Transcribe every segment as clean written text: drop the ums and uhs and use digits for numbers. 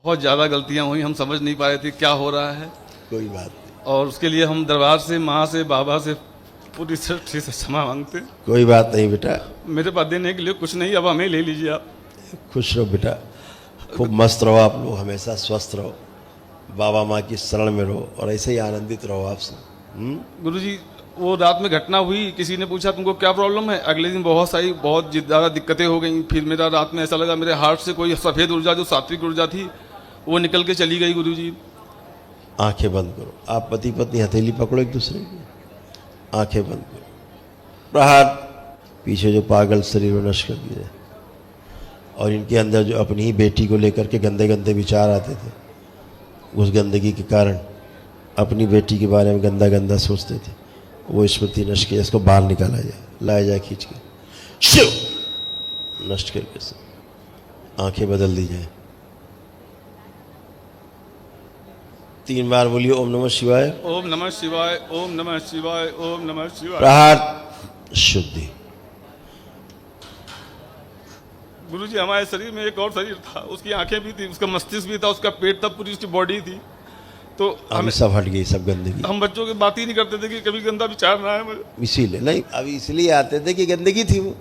बहुत ज़्यादा गलतियां हुई, हम समझ नहीं पा रहे थे क्या हो रहा है। कोई बात नहीं, और उसके लिए हम दरबार से, माँ से, बाबा से पूरी सच्ची से क्षमा मांगते हैं। कोई बात नहीं बेटा, मेरे पास देने के लिए कुछ नहीं, अब हमें ले लीजिए आप। खुश रहो बेटा, खूब मस्त रहो आप लोग, हमेशा स्वस्थ रहो, बाबा माँ की शरण में रहो और ऐसे ही आनंदित रहो आपसे। गुरुजी, वो रात में घटना हुई, किसी ने पूछा तुमको क्या प्रॉब्लम है, अगले दिन बहुत ज़्यादा दिक्कतें हो गई। फिर मेरा रात में ऐसा लगा मेरे हार्ट से कोई सफ़ेद ऊर्जा, जो सात्विक ऊर्जा थी, वो निकल के चली गई। गुरुजी, आंखें बंद करो, आप पति पत्नी हथेली पकड़ो एक दूसरे की, आंखें बंद करो। प्रहार पीछे जो पागल शरीर में नष्ट कर दिया, और इनके अंदर जो अपनी ही बेटी को लेकर के गंदे गंदे विचार आते थे, उस गंदगी के कारण अपनी बेटी के बारे में गंदा गंदा सोचते थे, वो स्मृति नष्ट किया, इसको बाहर निकाला जाए, लाया जाए खींच के, शिव नष्ट करके से आंखें बदल दी जाए। 3 बार बोलिए ओम नमः शिवाय, ओम नमः शिवाय, ओम नमः शिवाय, ओम नमः शिवाय। प्रहार शुद्धि। गुरुजी, हमारे शरीर में एक और शरीर था, उसकी आंखें भी थी, उसका मस्तिष्क भी था, उसका पेट था, पूरी उसकी बॉडी थी। तो अभी सब हट गई, सब गंदगी। हम बच्चों की बात ही नहीं करते थे कि कभी गंदा विचार ना है मुझे। इसीलिए नहीं, अभी इसलिए आते थे कि गंदगी थी वो,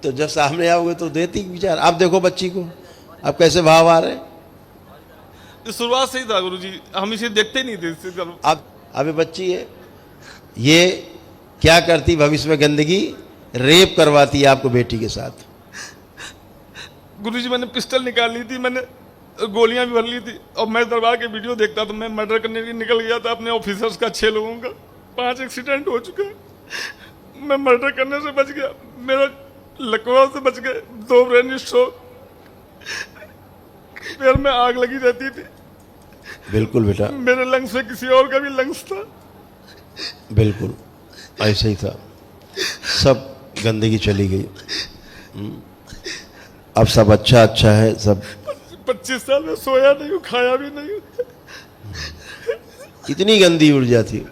तो जब सामने आओगे तो देती विचार। आप देखो बच्ची को, आप कैसे भाव आ रहे हैं। शुरुआत से ही था गुरुजी, हम इसे देखते नहीं थे। अब अभी बच्ची है, ये क्या करती भविष्य में, गंदगी रेप करवाती है आपको बेटी के साथ। गुरुजी, मैंने पिस्टल निकाल ली थी, मैंने गोलियां भी भर ली थी, और मैं दरबार के वीडियो देखता था। मैं मर्डर करने के लिए निकल गया था अपने ऑफिसर्स का, 6 लोगों का, 5 एक्सीडेंट हो चुका है। मैं मर्डर करने से बच गया, मेरा लकवा से बच गए, 2 ब्रेन स्ट्रोक, पैर में आग लगी रहती थी। बिल्कुल बेटा, मेरे लंग्स में किसी और का भी लंग्स था। बिल्कुल ऐसे ही था, सब गंदगी चली गई। अब सब अच्छा अच्छा है, सब 25 साल में सोया नहीं हूँ, खाया भी नहीं हूँ। इतनी गंदी ऊर्जा थी,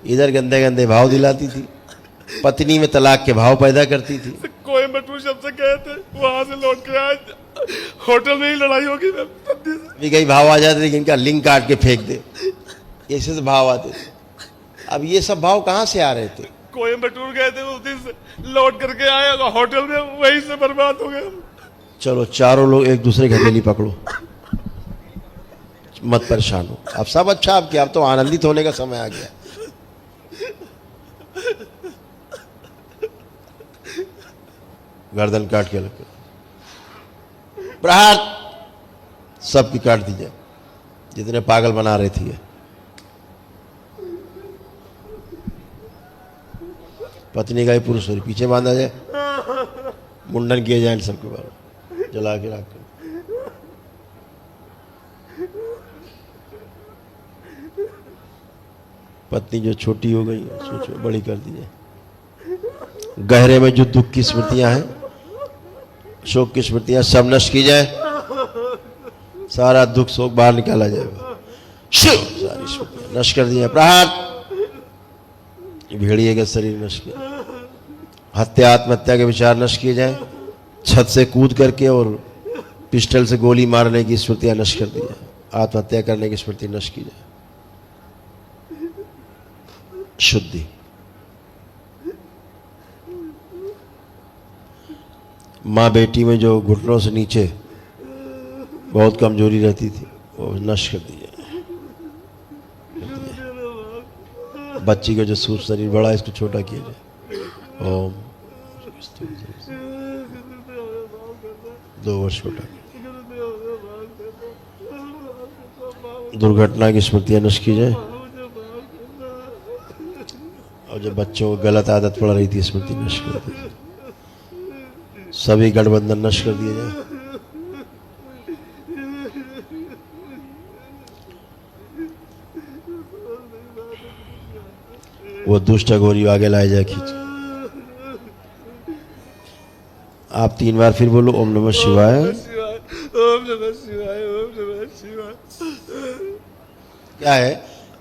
इधर गंदे गंदे भाव दिलाती थी, पत्नी में तलाक के भाव पैदा करती थी। कोयम्बटूर सबसे गए थे, वहां से लौट के आए, होटल में ही लड़ाई होगी। भी कई भाव आ जाते थे कि इनका लिंक काट के फेंक दे, ऐसे से भाव आते थे। अब ये सब भाव कहाँ से आ रहे थे। कोयम्बटूर गए थे, उस दिन से लौट करके आए, होटल में वहीं से बर्बाद हो गए। चलो चारों लोग एक दूसरे की हथेली पकड़ो, मत परेशान हो, अब सब अच्छा आपके, अब तो आनंदित होने का समय आ गया। गर्दन काट के रखो, प्रहार सबकी काट दीजिए जितने पागल बना रही थी। पत्नी का ही पुरुष शरीर पीछे बांधा जाए, मुंडन किए जाए सबके बारे, जला के रख। पत्नी जो छोटी हो गई, सोचो बड़ी कर दी जाए। गहरे में जो दुख की स्मृतियां हैं, शोक की स्मृतियां, सब नष्ट की जाए, सारा दुख शोक बाहर निकाला जाएगा। सारी स्मृतियां नष्ट कर दी जाए। प्रहार भेड़िए का शरीर नष्ट किया, हत्या आत्महत्या के विचार नष्ट किए जाए, छत से कूद करके और पिस्टल से गोली मारने की स्मृतियां नष्ट कर दी जाए, आत्महत्या करने की स्मृति नष्ट की जाए। शुद्धि। माँ बेटी में जो घुटनों से नीचे बहुत कमजोरी रहती थी, वो नष्ट कर दी जाए। बच्ची का जो सूक्ष्म शरीर बड़ा, इसको छोटा किया जाए। ओम 2 वर्ष छोटा। दुर्घटना की स्मृतियां नष्ट की जाए, और जो बच्चों को गलत आदत पड़ रही थी, स्मृति नष्ट कर दी जाए। सभी गठबंधन नष्ट कर दिए जाए। वो दुष्ट अघोरी आगे लाए जाए खींच। आप 3 बार फिर बोलो ओम नमः शिवाय, ओम नमः शिवाय, ओम नमः शिवाय। क्या है,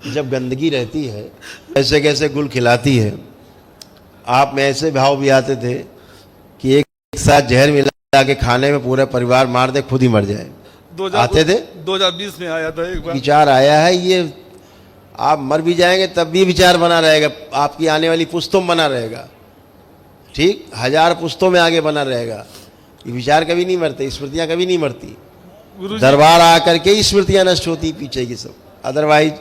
जब गंदगी रहती है, ऐसे कैसे गुल खिलाती है। आप में ऐसे भाव भी आते थे कि एक साथ जहर मिला के खाने में पूरा परिवार मार दे, खुद ही मर जाए। आते थे? 2020 में आया था एक बार। विचार आया है, ये आप मर भी जाएंगे तब भी विचार बना रहेगा, आपकी आने वाली पुश्तों में बना रहेगा, ठीक, 1000 पुश्तों में आगे बना रहेगा। ये विचार कभी नहीं मरते, स्मृतियां कभी नहीं मरती। गुरुजी, दरबार आकर के ही स्मृतियां नष्ट होती पीछे की सब, अदरवाइज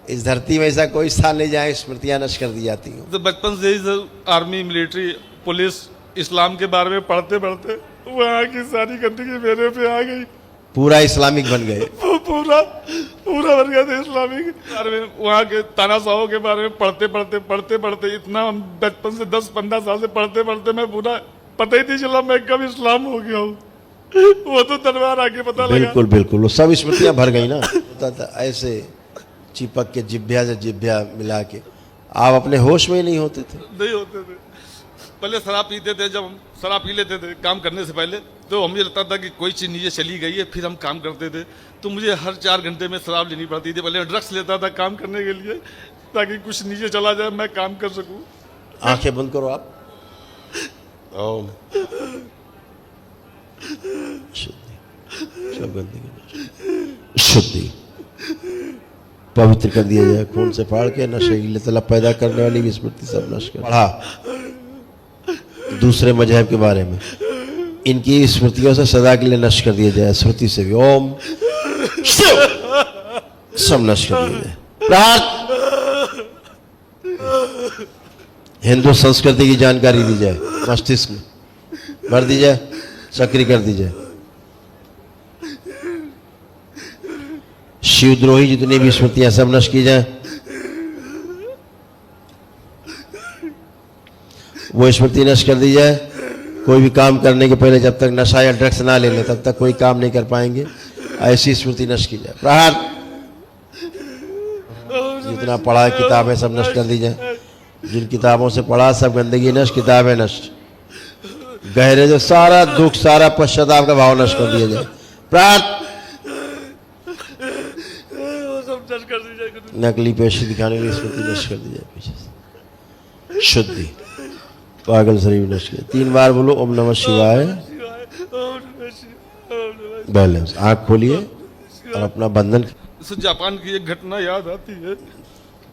इस धरती में ऐसा कोई स्थान नहीं जहाँ स्मृतियां नष्ट कर दी जाती हो। तो बचपन से ही सर आर्मी, मिलिट्री, पुलिस, इस्लाम के बारे में पढ़ते पढ़ते वहाँ की सारी गंदगी मेरे पे आ गई। पूरा इस्लामिक बन गए। पूरा बन गया था इस्लामिक बारे में। वहाँ के तानाशाहों के बारे में पढ़ते पढ़ते इतना हम बचपन से 10-15 साल से पढ़ते मैं पूरा पता ही नहीं चला मैं कब इस्लाम हो गया हूँ। वो तो दरबार आके पता लगा। बिल्कुल बिल्कुल, वो सब स्मृतियां भर गई ना। होता था ऐसे चिपक के जिभ्या से जिभ्या मिला के, आप अपने होश में ही नहीं होते थे। नहीं होते थे। पहले शराब पीते थे, जब हम शराब पी लेते थे काम करने से पहले, तो हमें लगता था कि कोई चीज़ नीचे चली गई है, फिर हम काम करते थे। तो मुझे हर 4 घंटे में शराब लेनी पड़ती थी। पहले ड्रग्स लेता था काम करने के लिए, ताकि कुछ नीचे चला जाए, मैं काम कर सकूं। आंखें बंद करो आप। ओम शुद्धि, सब गंदगी शुद्धि पवित्र कर दिया जाए खून से फाड़ के। नशे की तलब पैदा करने वाली भी स्मृति सब नष्ट कर। पढ़ा दूसरे मजहब के बारे में, इनकी स्मृतियों से सदा के लिए नष्ट कर दिया जाए। श्रुति से भी ओम सब नष्ट कर दिया जाए। प्रार्थ हिंदू संस्कृति की जानकारी दी जाए, मस्तिष्क में भर दी जाए, सक्रिय कर दी जाए। शिवद्रोही जितनी भी स्मृतियां सब नष्ट की जाए। वो स्मृति नष्ट कर दी जाए। कोई भी काम करने के पहले जब तक नशा या ड्रग्स ना ले ले तब तक कोई काम नहीं कर पाएंगे। ऐसी स्मृति नष्ट की जाए। प्रहार जितना पढ़ा किताबें सब नष्ट कर दी जाए। जिन किताबों से पढ़ा सब गंदगी नष्ट, किताबें नष्ट। गहरे जो सारा दुख, सारा पश्चाताप का भाव नष्ट कर दिया जाए। प्रार्थ नकली पेशी दिखाने की स्मृति नष्ट कर दी जाए पीछे से। शुद्धि पागल शरीर नष्ट किया। 3 बार बोलो ओम नमः शिवाय। बैलेंस। आंख खोलिए और अपना बंधन। जापान की एक घटना याद आती है।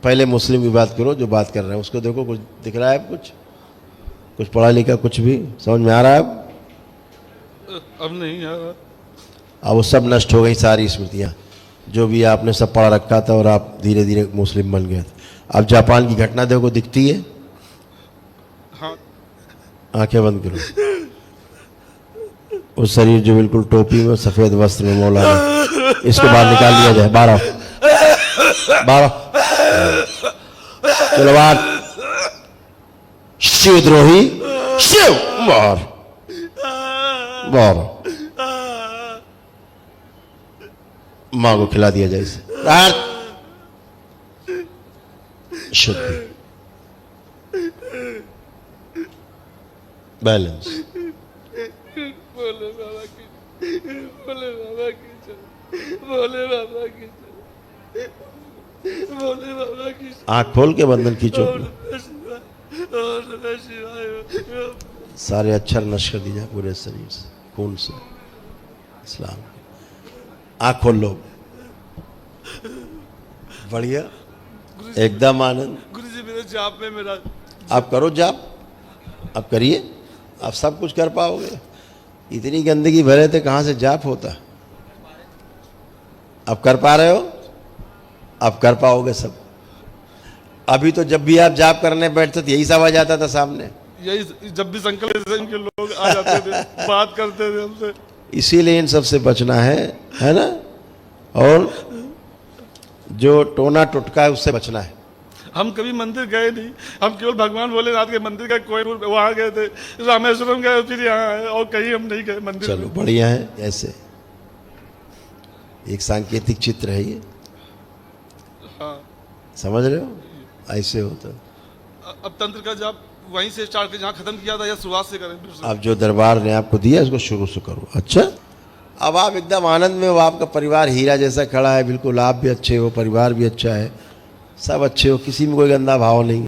पहले मुस्लिम की बात करो, जो बात कर रहे हैं उसको देखो, कुछ दिख रहा है? कुछ पढ़ा लिखा कुछ भी समझ में आ रहा है? अब नहीं आ रहा। अब वो सब नष्ट हो गई, सारी स्मृतियाँ जो भी आपने सब पढ़ा रखा था, और आप धीरे धीरे मुस्लिम बन गए। अब जापान की घटना देखो, दिखती है? हाँ। आंखें बंद करो। वो शरीर जो बिल्कुल टोपी में सफेद वस्त्र में मौलाना, इसको बाहर निकाल लिया जाए। 12 चलो बाहर। शिवद्रोही शिव बाहर। मां को खिला दिया जाए इसे। शुद्धि बैलेंस। बोले बाबा की, बोले बाबा की, बोले बाबा की, बोले बाबा की। आंख खोल के बंधन खींचो। सारे अक्षर नष्ट कर दीजिए पूरे शरीर से, खून से। इस्लाम। आंख खोल लो। बढ़िया, एकदम आनंद। गुरुजी मेरे जाप में मेरा। आप करो जाप, आप करिए, आप सब कुछ कर पाओगे। इतनी गंदगी भरे थे, कहाँ से जाप होता? आप कर पा रहे हो? आप कर पाओगे सब। अभी तो जब भी आप जाप करने बैठते थे यही सब आ जाता था सामने। यही जब भी संकल्प के लोग आ जाते थे, बात करते थे हमसे। इसीलिए इन सब से बचना है ना? और जो टोना टुटका है उससे बचना है। हम कभी मंदिर गए नहीं, हम केवल भगवान भोलेनाथ के मंदिर का कोई वहां गए थे, रामेश्वरम गए, फिर यहाँ आए, और कहीं हम नहीं गए मंदिर। चलो बढ़िया है। ऐसे एक सांकेतिक चित्र है ये। हाँ। समझ रहे हो? ऐसे होता। अब तंत्र का जाप वहीं से स्टार्ट कर जहाँ खत्म किया था, या शुरुआत से करें? अब जो दरबार ने आपको दिया इसको शुरू से करो। अच्छा, अब आप एकदम आनंद में हो। आपका परिवार हीरा जैसा खड़ा है, बिल्कुल। आप भी अच्छे हो, परिवार भी अच्छा है, सब अच्छे हो, किसी में कोई गंदा भाव नहीं।